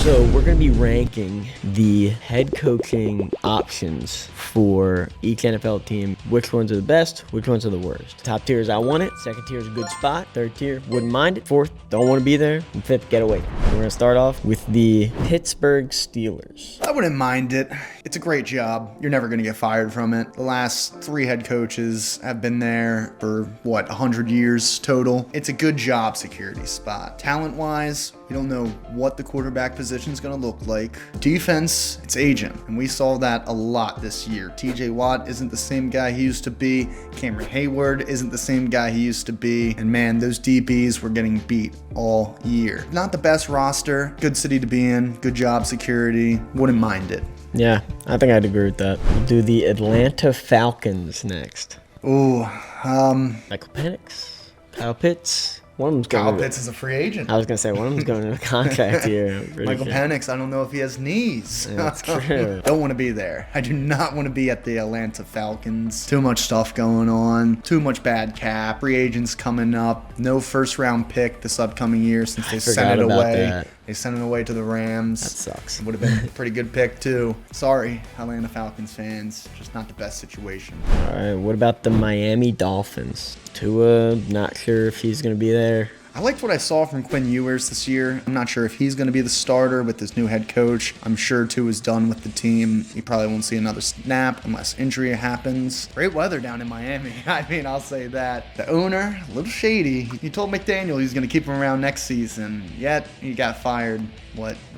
So we're going to be ranking the head coaching options for each NFL team. Which ones are the best? Which ones are the worst? Top tier is I want it. Second tier is a good spot. Third tier, wouldn't mind it. Fourth, don't want to be there. And fifth, get away. We're going to start off with the Pittsburgh Steelers. I wouldn't mind it. It's a great job. You're never going to get fired from it. The last 3 head coaches have been there for, 100 years total. It's a good job security spot. Talent-wise, you don't know what the quarterback position is going to look like. Defense, it's aging, and we saw that a lot this year. TJ Watt isn't the same guy he used to be. Cameron Hayward isn't the same guy he used to be. And man, those DBs were getting beat all year. Not the best roster. Good city to be in. Good job security. Wouldn't mind it. Yeah, I think I'd agree with that. We'll do the Atlanta Falcons next. Ooh, Michael Penix, Kyle Pitts. One of them's going. Kyle Pitts is a free agent. I was gonna say one of them's going to a contract here. Michael Penix, I don't know if he has knees. Yeah, that's true. Don't want to be there. I do not want to be at the Atlanta Falcons. Too much stuff going on. Too much bad cap. Free agents coming up. No first round pick this upcoming year since they sent it away. That. They sent it away to the Rams. That sucks. It would have been a pretty good pick too. Sorry, Atlanta Falcons fans. Just not the best situation. All right, what about the Miami Dolphins? Tua, not sure if he's going to be there. I liked what I saw from Quinn Ewers this year. I'm not sure if he's going to be the starter with this new head coach. I'm sure Tua is done with the team. He probably won't see another snap unless injury happens. Great weather down in Miami. I mean, I'll say that. The owner, a little shady. He told McDaniel he's going to keep him around next season. Yet, he got fired,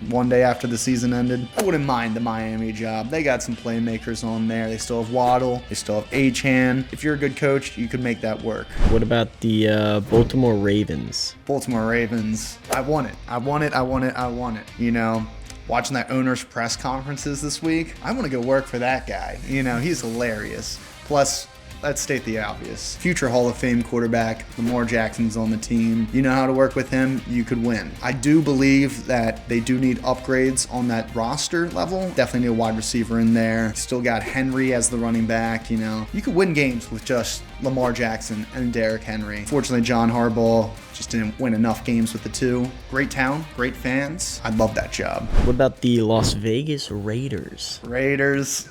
one day after the season ended. I wouldn't mind the Miami job. They got some playmakers on there. They still have Waddle. They still have Achane. If you're a good coach, you could make that work. What about the Baltimore Ravens? Baltimore Ravens. I want it. You know, watching that owner's press conferences this week, I want to go work for that guy. You know, he's hilarious. Plus, let's state the obvious. Future Hall of Fame quarterback, Lamar Jackson's on the team. You know how to work with him, you could win. I do believe that they do need upgrades on that roster level. Definitely need a wide receiver in there. Still got Henry as the running back, you know. You could win games with just Lamar Jackson and Derrick Henry. Fortunately, John Harbaugh just didn't win enough games with the two. Great town, great fans. I'd love that job. What about the Las Vegas Raiders? Raiders.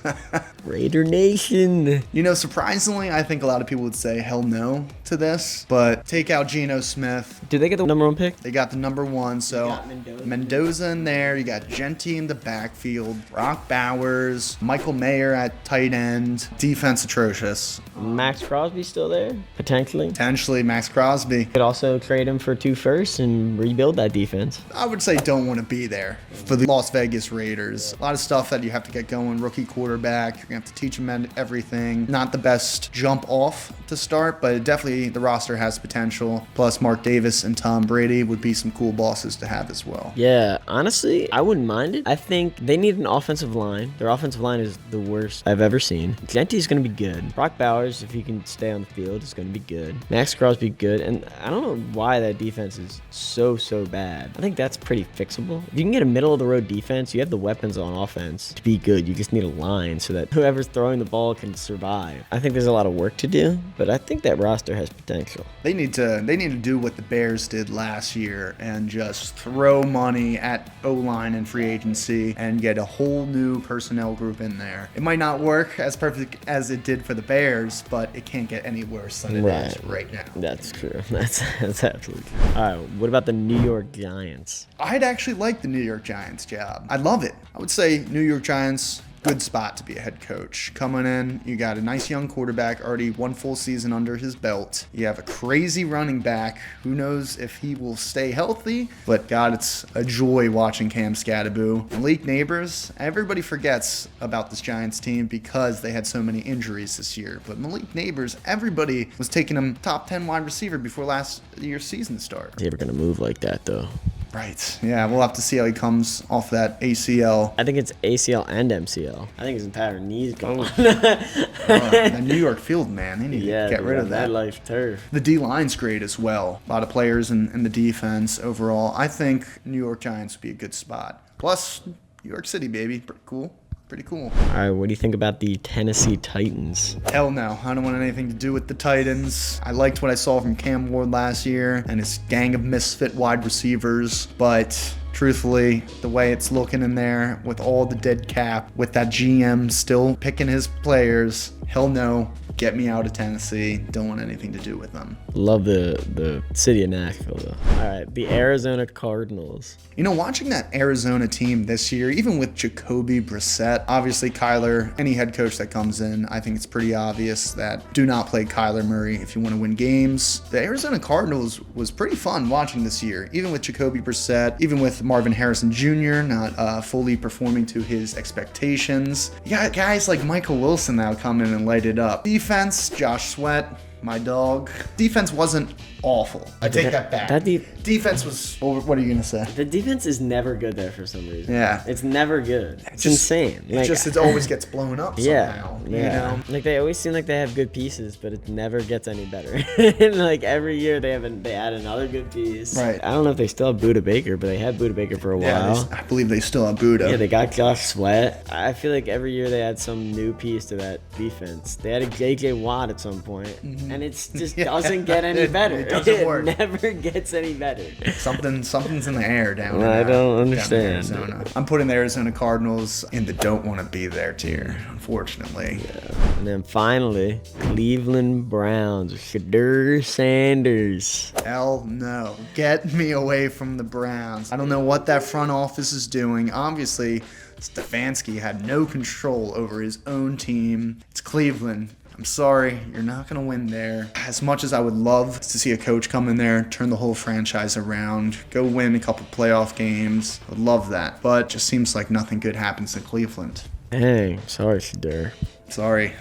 Raider Nation. You know, surprisingly, I think a lot of people would say hell no to this, but take out Geno Smith. Did they get the number 1 pick? They got the number 1, so Mendoza in there. You got Gentry in the backfield, Brock Bowers, Michael Mayer at tight end. Defense atrocious. Max Crosby still there? Potentially. Potentially Max Crosby. Could also trade him for 2 firsts and rebuild that defense. I would say don't want to be there for the Las Vegas Raiders. A lot of stuff that you have to get going. Rookie quarterback. You're going to have to teach him everything. Not the best jump off to start, but definitely the roster has potential. Plus Mark Davis and Tom Brady would be some cool bosses to have as well. Yeah, honestly, I wouldn't mind it. I think they need an offensive line. Their offensive line is the worst I've ever seen. Gentry's going to be good. Brock Bowers, if he can stay on the field, is going to be good. Max Crosby, good. And I don't know why that defense is so bad. I think that's pretty fixable. If you can get a middle-of-the-road defense, you have the weapons on offense to be good. You just need a line so that whoever's throwing the ball can survive. I think there's a lot of work to do, but I think that roster has potential. They need to do what the Bears did last year and just throw money at O-line and free agency and get a whole new personnel group in there. It might not work as perfect as it did for the Bears, but it can't get any worse than it is right now. That's true. That's absolutely true. All right, what about the New York Giants? I'd actually like the New York Giants job. I'd love it. I would say New York Giants, good spot to be a head coach. Coming in, you got a nice young quarterback, already 1 full season under his belt. You have a crazy running back. Who knows if he will stay healthy? But God, it's a joy watching Cam Scatterboo. Malik Neighbors, everybody forgets about this Giants team because they had so many injuries this year. But Malik Neighbors, everybody was taking him top 10 wide receiver before last year's season start. Is he ever going to move like that, though? Right. Yeah, we'll have to see how he comes off that ACL. I think it's ACL and MCL. I think his entire knee's gone. The New York field, man. They need to get rid of that. Life turf. The D-line's great as well. A lot of players in the defense overall. I think New York Giants would be a good spot. Plus, New York City, baby. Pretty cool. Pretty cool. All right, what do you think about the Tennessee Titans? Hell no. I don't want anything to do with the Titans. I liked what I saw from Cam Ward last year and his gang of misfit wide receivers, but truthfully, the way it's looking in there with all the dead cap, with that GM still picking his players, hell no. Get me out of Tennessee. Don't want anything to do with them. Love the city of Nashville, though. All right, the Arizona Cardinals. You know, watching that Arizona team this year, even with Jacoby Brissett, obviously Kyler, any head coach that comes in, I think it's pretty obvious that do not play Kyler Murray if you want to win games. The Arizona Cardinals was pretty fun watching this year, even with Jacoby Brissett, even with Marvin Harrison Jr. not fully performing to his expectations. You got guys like Michael Wilson now come in and light it up. Defense, Josh Sweat, my dog. Defense wasn't awful. I take that back. Defense was... What are you going to say? The defense is never good there for some reason. Yeah. It's never good. It's insane. It always gets blown up somehow. Yeah. You know? Like, they always seem like they have good pieces, but it never gets any better. Like, every year they add another good piece. Right. I don't know if they still have Buda Baker, but they had Buda Baker for a while. I believe they still have Buda. Yeah, they got Josh Sweat. I feel like every year they add some new piece to that defense. They had a J.J. Watt at some point, and it just doesn't get any better. It doesn't work. It never gets any better. Something's in the air down I don't in understand. Arizona. I'm putting the Arizona Cardinals in the don't want to be there tier, unfortunately. Yeah. And then finally, Cleveland Browns. Shedeur Sanders. Hell no. Get me away from the Browns. I don't know what that front office is doing. Obviously, Stefanski had no control over his own team. It's Cleveland. I'm sorry, you're not going to win there. As much as I would love to see a coach come in there, turn the whole franchise around, go win a couple playoff games, I would love that. But it just seems like nothing good happens in Cleveland. Dang, sorry, Shedeur. Sorry.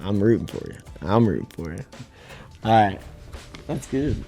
I'm rooting for you. All right, that's good.